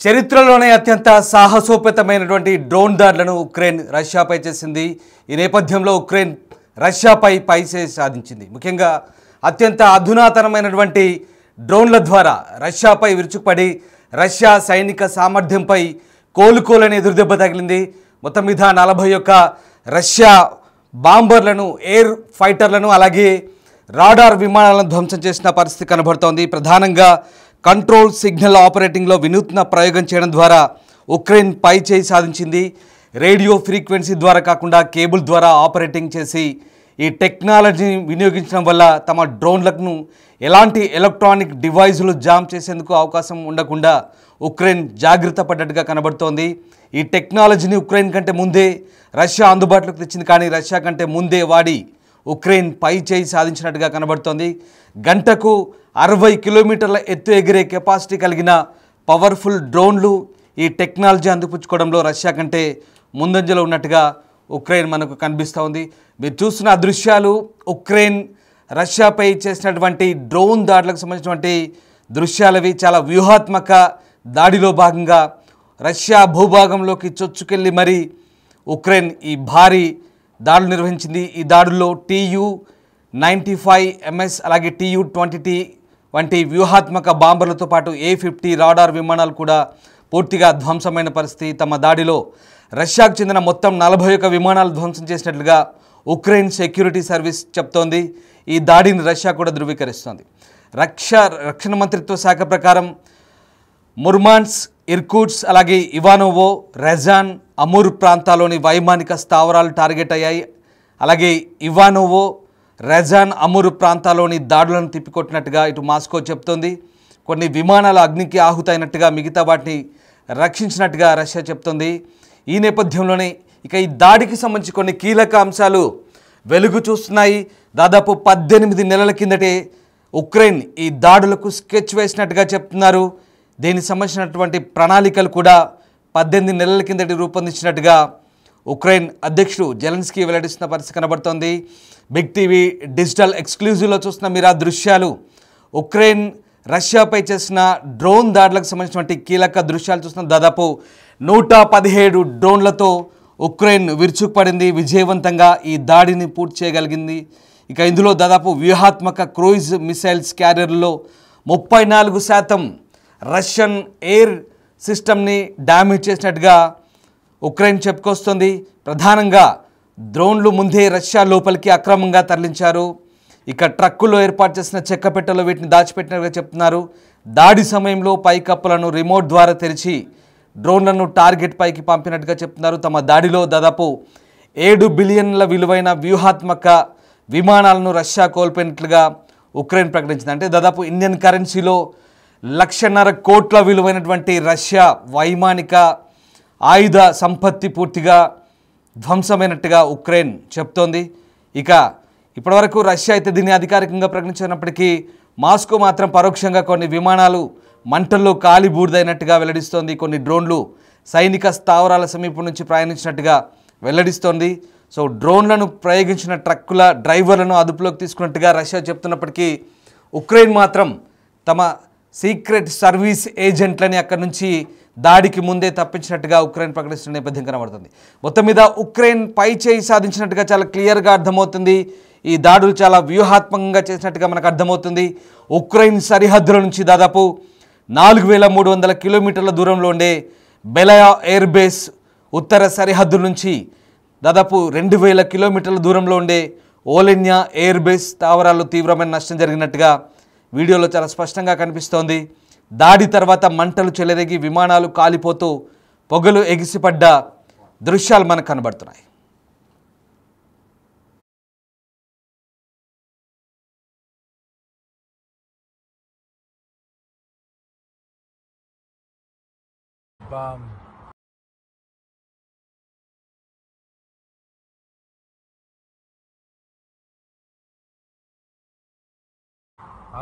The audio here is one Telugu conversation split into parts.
చరిత్రలోనే అత్యంత సాహసోపేతమైనటువంటి డ్రోన్ దాడులను ఉక్రెయిన్ రష్యాపై చేసింది. ఈ నేపథ్యంలో ఉక్రెయిన్ రష్యాపై పైచేయి సాధించింది. ముఖ్యంగా అత్యంత అధునాతనమైనటువంటి డ్రోన్ల ద్వారా రష్యాపై విరుచుకుపడి రష్యా సైనిక సామర్థ్యంపై కోలుకోలేని ఎదురుదెబ్బ తగిలింది. మొత్తం మీద 41 రష్యా బాంబర్లను, ఎయిర్ ఫైటర్లను, అలాగే రాడార్ విమానాలను ధ్వంసం చేసిన పరిస్థితి కనబడుతోంది. ప్రధానంగా కంట్రోల్ సిగ్నల్ ఆపరేటింగ్లో వినూత్న ప్రయోగం చేయడం ద్వారా ఉక్రెయిన్ పై చేయి సాధించింది. రేడియో ఫ్రీక్వెన్సీ ద్వారా కాకుండా కేబుల్ ద్వారా ఆపరేటింగ్ చేసి ఈ టెక్నాలజీని వినియోగించడం వల్ల తమ డ్రోన్లను ఎలాంటి ఎలక్ట్రానిక్ డివైజులు జామ్ చేసేందుకు అవకాశం ఉండకుండా ఉక్రెయిన్ జాగ్రత్త పడ్డట్టుగా కనబడుతోంది. ఈ టెక్నాలజీని ఉక్రెయిన్ కంటే ముందే రష్యా అందుబాటులోకి తెచ్చింది, కానీ రష్యా కంటే ముందే వాడి ఉక్రెయిన్ పై చేయి సాధించినట్టుగా కనబడుతోంది. గంటకు 60 కిలోమీటర్ల ఎత్తు ఎగిరే కెపాసిటీ కలిగిన పవర్ఫుల్ డ్రోన్లు ఈ టెక్నాలజీ అందిపుచ్చుకోవడంలో రష్యా కంటే ముందంజలో ఉన్నట్టుగా ఉక్రెయిన్ మనకు కనిపిస్తూ ఉంది. మీరు చూస్తున్న దృశ్యాలు ఉక్రెయిన్ రష్యాపై చేసినటువంటి డ్రోన్ దాడులకు సంబంధించినటువంటి దృశ్యాలవి. చాలా వ్యూహాత్మక దాడిలో భాగంగా రష్యా భూభాగంలోకి చొచ్చుకెళ్ళి మరి ఉక్రెయిన్ ఈ భారీ దాడులు నిర్వహించింది. ఈ దాడుల్లో Tu-95MS అలాగే Tu-20T వంటి వ్యూహాత్మక బాంబర్లతో పాటు A-50 రాడార్ విమానాలు కూడా పూర్తిగా ధ్వంసమైన పరిస్థితి. తమ దాడిలో రష్యాకు చెందిన మొత్తం 41 విమానాలు ధ్వంసం చేసినట్లుగా ఉక్రెయిన్ సెక్యూరిటీ సర్వీస్ చెప్తోంది. ఈ దాడిని రష్యా కూడా ధృవీకరిస్తోంది. రక్షణ మంత్రిత్వ శాఖ ప్రకారం ముర్మాన్స్, ఇర్కుట్స్, అలాగే ఇవానోవో, రెజాన్, అమూర్ ప్రాంతాల్లోని వైమానిక స్థావరాలు టార్గెట్ అయ్యాయి. అలాగే ఇవానోవో, రెజాన్, అమూర్ ప్రాంతాల్లోని దాడులను తిప్పికొట్టినట్టుగా ఇటు మాస్కో చెప్తోంది. కొన్ని విమానాల అగ్నికి ఆహుతైనట్టుగా మిగతా వాటిని రక్షించినట్టుగా రష్యా చెప్తోంది. ఈ నేపథ్యంలోనే ఇక ఈ దాడికి సంబంధించి కొన్ని కీలక అంశాలు వెలుగు చూస్తున్నాయి. దాదాపు 18 నెలల కిందటే ఉక్రెయిన్ ఈ దాడులకు స్కెచ్ వేసినట్టుగా చెప్తున్నారు. దీనికి సంబంధించినటువంటి ప్రణాళికలు కూడా 18 నెలల కిందటి రూపొందించినట్టుగా ఉక్రెయిన్ అధ్యక్షుడు జెలెన్స్కీ వెల్లడిస్తున్న పరిస్థితి కనబడుతోంది. బిగ్ టీవీ డిజిటల్ ఎక్స్క్లూజివ్లో చూస్తున్న మీరు ఆ దృశ్యాలు ఉక్రెయిన్ రష్యాపై చేసిన డ్రోన్ దాడులకు సంబంధించినటువంటి కీలక దృశ్యాలు చూస్తున్న దాదాపు 117 డ్రోన్లతో ఉక్రెయిన్ విరుచుకుపడింది. విజయవంతంగా ఈ దాడిని పూర్తి చేయగలిగింది. ఇక ఇందులో దాదాపు వ్యూహాత్మక క్రూయిజ్ మిసైల్స్ క్యారియర్లో 34% రష్యన్ ఎయిర్ సిస్టమ్ని డ్యామేజ్ చేసినట్టుగా ఉక్రెయిన్ చెప్పుకొస్తుంది. ప్రధానంగా డ్రోన్లు ముందే రష్యా లోపలికి అక్రమంగా తరలించారు. ఇక ట్రక్కులో ఏర్పాటు చేసిన చెక్కపెట్టెలో వీటిని దాచిపెట్టినట్టుగా చెప్తున్నారు. దాడి సమయంలో పైకప్పులను రిమోట్ ద్వారా తెరిచి డ్రోన్లను టార్గెట్ పైకి పంపినట్టుగా చెప్తున్నారు. తమ దాడిలో దాదాపు 7 బిలియన్ల విలువైన వ్యూహాత్మక విమానాలను రష్యా కోల్పోయినట్లుగా ఉక్రెయిన్ ప్రకటించింది. అంటే దాదాపు ఇండియన్ కరెన్సీలో 1.5 కోట్ల విలువైనటువంటి రష్యా వైమానిక ఆయుధ సంపత్తి పూర్తిగా ధ్వంసమైనట్టుగా ఉక్రెయిన్ చెప్తోంది. ఇక ఇప్పటివరకు రష్యా అయితే దీన్ని అధికారికంగా ప్రకటించినప్పటికీ మాస్కో మాత్రం పరోక్షంగా కొన్ని విమానాలు మంటల్లో కాలి బూడిదైనట్టుగా వెల్లడిస్తోంది. కొన్ని డ్రోన్లు సైనిక స్థావరాల సమీపం నుంచి ప్రయాణించినట్టుగా వెల్లడిస్తోంది. సో డ్రోన్లను ప్రయోగించిన ట్రక్కుల డ్రైవర్లను అదుపులోకి తీసుకున్నట్టుగా రష్యా చెప్తున్నప్పటికీ ఉక్రెయిన్ మాత్రం తమ సీక్రెట్ సర్వీస్ ఏజెంట్లని అక్కడి నుంచి దాడికి ముందే తప్పించినట్టుగా ఉక్రెయిన్ ప్రకటిస్తున్న నేపథ్యం కనబడుతుంది. మొత్తం మీద ఉక్రెయిన్ పై చేయి సాధించినట్టుగా చాలా క్లియర్గా అర్థమవుతుంది. ఈ దాడులు చాలా వ్యూహాత్మకంగా చేసినట్టుగా మనకు అర్థమవుతుంది. ఉక్రెయిన్ సరిహద్దుల నుంచి దాదాపు 4300 కిలోమీటర్ల దూరంలో ఉండే బెలయా ఎయిర్ బేస్, ఉత్తర సరిహద్దుల నుంచి దాదాపు 2000 కిలోమీటర్ల దూరంలో ఉండే ఓలెన్యా ఎయిర్ బేస్ స్థావరాల్లో తీవ్రమైన నష్టం జరిగినట్టుగా వీడియోలో చాలా స్పష్టంగా కనిపిస్తోంది. దాడి తర్వాత మంటలు చెలరేగి విమానాలు కాలిపోతూ పొగలు ఎగిసిపడ్డ దృశ్యాలు మనకు కనబడుతున్నాయి. Bam.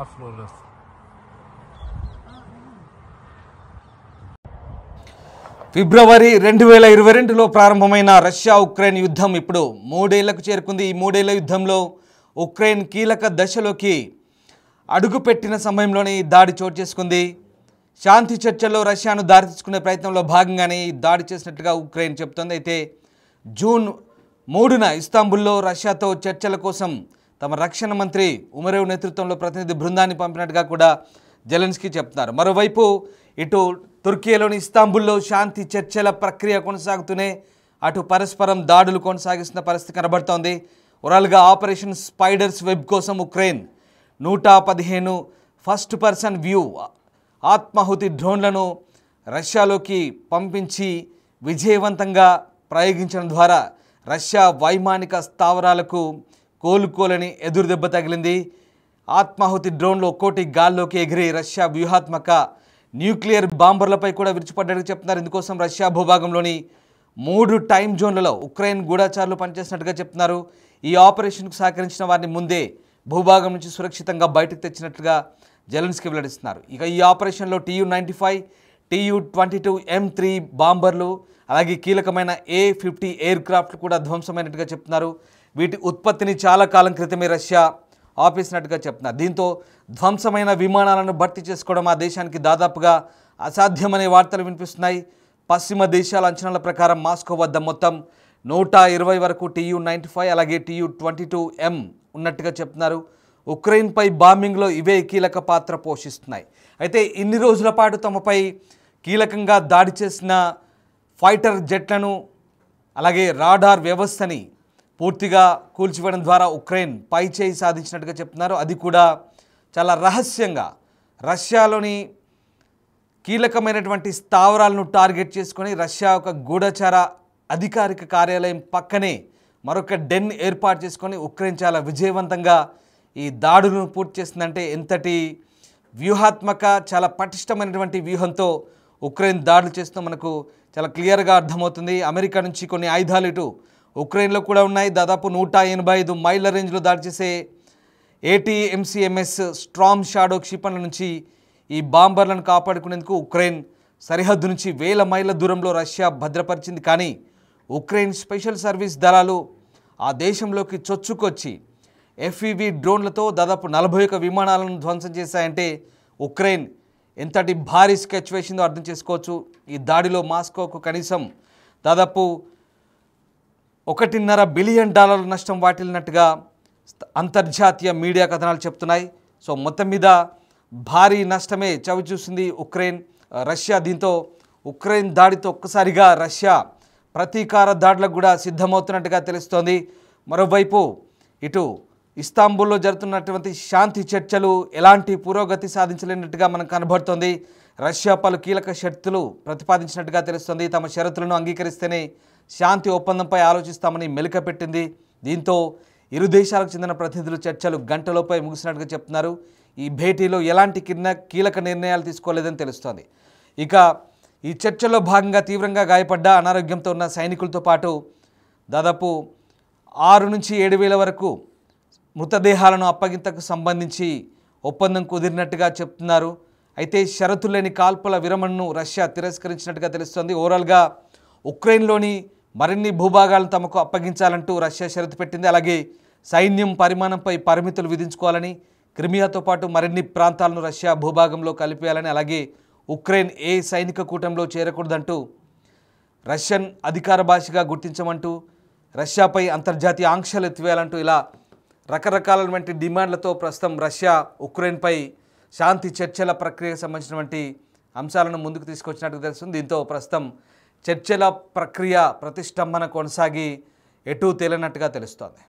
Afloras. ఫిబ్రవరి 2022లో ప్రారంభమైన రష్యా ఉక్రెయిన్ యుద్ధం ఇప్పుడు 3 ఏళ్లకు చేరుకుంది. ఈ 3 ఏళ్ల యుద్ధంలో ఉక్రెయిన్ కీలక దశలోకి అడుగుపెట్టిన సమయంలోనే ఈ దాడి చోటు చేసుకుంది. శాంతి చర్చల్లో రష్యాను దారితీసుకునే ప్రయత్నంలో భాగంగానే ఈ దాడి చేసినట్టుగా ఉక్రెయిన్ చెబుతోంది. అయితే జూన్ 3న ఇస్తాంబుల్లో రష్యాతో చర్చల కోసం తమ రక్షణ మంత్రి ఉమరేవ్ నేతృత్వంలో ప్రతినిధి బృందాన్ని పంపినట్టుగా కూడా జెలెన్స్కీ చెప్తున్నారు. మరోవైపు ఇటు తుర్కీలోని ఇస్తాంబుల్లో శాంతి చర్చల ప్రక్రియ కొనసాగుతూనే అటు పరస్పరం దాడులు కొనసాగిస్తున్న పరిస్థితి కనబడుతోంది. ఓవరాల్గా ఆపరేషన్ స్పైడర్స్ వెబ్ కోసం ఉక్రెయిన్ 115 ఫస్ట్ పర్సన్ వ్యూ ఆత్మాహుతి డ్రోన్లను రష్యాలోకి పంపించి విజయవంతంగా ప్రయోగించడం ద్వారా రష్యా వైమానిక స్థావరాలకు కోలుకోలేని ఎదురుదెబ్బ తగిలింది. ఆత్మాహుతి డ్రోన్లు ఒక్కోటి గాల్లోకి ఎగిరి రష్యా వ్యూహాత్మక న్యూక్లియర్ బాంబర్లపై కూడా విరుచుపడ్డట్టు చెప్తున్నారు. ఇందుకోసం రష్యా భూభాగంలోని 3 టైం జోన్లలో ఉక్రెయిన్ గూఢచారులు పనిచేసినట్టుగా చెప్తున్నారు. ఈ ఆపరేషన్కు సహకరించిన వారిని ముందే భూభాగం నుంచి సురక్షితంగా బయటకు తెచ్చినట్లుగా జెలెన్స్కీ వెల్లడిస్తున్నారు. ఇక ఈ ఆపరేషన్లో Tu-95, Tu-22 M3 బాంబర్లు అలాగే కీలకమైన A-50 ఎయిర్ క్రాఫ్ట్లు కూడా ధ్వంసమైనట్టుగా చెప్తున్నారు. వీటి ఉత్పత్తిని చాలా కాలం క్రితమే రష్యా ఆపేసినట్టుగా చెప్తున్నారు. దీంతో ధ్వంసమైన విమానాలను భర్తీ చేసుకోవడం ఆ దేశానికి దాదాపుగా అసాధ్యమనే వార్తలు వినిపిస్తున్నాయి. పశ్చిమ దేశాల అంచనాల ప్రకారం మాస్కో వద్ద మొత్తం 120 వరకు Tu-95 అలాగే Tu-22M ఉన్నట్టుగా చెప్తున్నారు. ఉక్రెయిన్పై బాంబింగ్లో ఇవే కీలక పాత్ర పోషిస్తున్నాయి. అయితే ఇన్ని రోజుల పాటు తమపై కీలకంగా దాడి చేసిన ఫైటర్ జెట్లను అలాగే రాడార్ వ్యవస్థని పూర్తిగా కూల్చివేయడం ద్వారా ఉక్రెయిన్ పై చేయి సాధించినట్టుగా చెప్తున్నారు. అది కూడా చాలా రహస్యంగా రష్యాలోని కీలకమైనటువంటి స్థావరాలను టార్గెట్ చేసుకొని రష్యా ఒక గూఢచార అధికారిక కార్యాలయం పక్కనే మరొక డెన్ ఏర్పాటు చేసుకొని ఉక్రెయిన్ చాలా విజయవంతంగా ఈ దాడులను పూర్తి చేసిందంటే ఎంతటి వ్యూహాత్మక చాలా పటిష్టమైనటువంటి వ్యూహంతో ఉక్రెయిన్ దాడులు చేస్తూ మనకు చాలా క్లియర్గా అర్థమవుతుంది. అమెరికా నుంచి కొన్ని ఆయుధాలు ఇటు ఉక్రెయిన్లో కూడా ఉన్నాయి. దాదాపు 185 మైళ్ళ రేంజ్లో దాడి చేసే ATMCMS స్ట్రామ్ షాడో క్షిపణుల నుంచి ఈ బాంబర్లను కాపాడుకునేందుకు ఉక్రెయిన్ సరిహద్దు నుంచి 1000 మైళ్ళ దూరంలో రష్యా భద్రపరిచింది. కానీ ఉక్రెయిన్ స్పెషల్ సర్వీస్ దళాలు ఆ దేశంలోకి చొచ్చుకొచ్చి FPV డ్రోన్లతో దాదాపు 41 విమానాలను ధ్వంసం చేశాయంటే ఉక్రెయిన్ ఎంతటి భారీ స్కెచ్ వేసిందో అర్థం చేసుకోవచ్చు. ఈ దాడిలో మాస్కోకు కనీసం దాదాపు $1.5 బిలియన్ నష్టం వాటిల్లినట్టుగా అంతర్జాతీయ మీడియా కథనాలు చెప్తున్నాయి. సో మొత్తం మీద భారీ నష్టమే చవిచూసింది రష్యా. దీంతో ఉక్రెయిన్ దాడితో ఒక్కసారిగా రష్యా ప్రతీకార దాడులకు కూడా సిద్ధమవుతున్నట్టుగా తెలుస్తోంది. మరోవైపు ఇటు ఇస్తాంబుల్లో జరుగుతున్నటువంటి శాంతి చర్చలు ఎలాంటి పురోగతి సాధించలేనట్టుగా మనకు కనబడుతోంది. రష్యా పలు కీలక షరతులు ప్రతిపాదించినట్టుగా తెలుస్తోంది. తమ షరతులను అంగీకరిస్తేనే శాంతి ఒప్పందంపై ఆలోచిస్తామని మెలికపెట్టింది. దీంతో ఇరు దేశాలకు చెందిన ప్రతినిధులు చర్చలు గంటలోపై ముగిసినట్టుగా చెప్తున్నారు. ఈ భేటీలో ఎలాంటి కీలక నిర్ణయాలు తీసుకోలేదని తెలుస్తోంది. ఇక ఈ చర్చల్లో భాగంగా తీవ్రంగా గాయపడ్డ అనారోగ్యంతో ఉన్న సైనికులతో పాటు దాదాపు 6 నుంచి 7,000 వరకు మృతదేహాలను అప్పగింతకు సంబంధించి ఒప్పందం కుదిరినట్టుగా చెప్తున్నారు. అయితే షరతు లేని కాల్పుల విరమణను రష్యా తిరస్కరించినట్టుగా తెలుస్తోంది. ఓవరాల్గా ఉక్రెయిన్లోని మరిన్ని భూభాగాలను తమకు అప్పగించాలంటూ రష్యా షరతు పెట్టింది. అలాగే సైన్యం పరిమాణంపై పరిమితులు విధించుకోవాలని, క్రిమియాతో పాటు మరిన్ని ప్రాంతాలను రష్యా భూభాగంలో కలిపేయాలని, అలాగే ఉక్రెయిన్ ఏ సైనిక కూటంలో చేరకూడదంటూ రష్యన్ అధికార భాషగా గుర్తించమంటూ రష్యాపై అంతర్జాతీయ ఆంక్షలు ఎత్తివేయాలంటూ ఇలా రకరకాలైనటువంటి డిమాండ్లతో ప్రస్తుతం రష్యా ఉక్రెయిన్పై శాంతి చర్చల ప్రక్రియకు సంబంధించినటువంటి అంశాలను ముందుకు తీసుకొచ్చినట్టు తెలుస్తుంది. దీంతో ప్రస్తుతం చర్చల ప్రక్రియ ప్రతిష్టంభన కొనసాగి ఎటూ తేలినట్టుగా తెలుస్తోంది.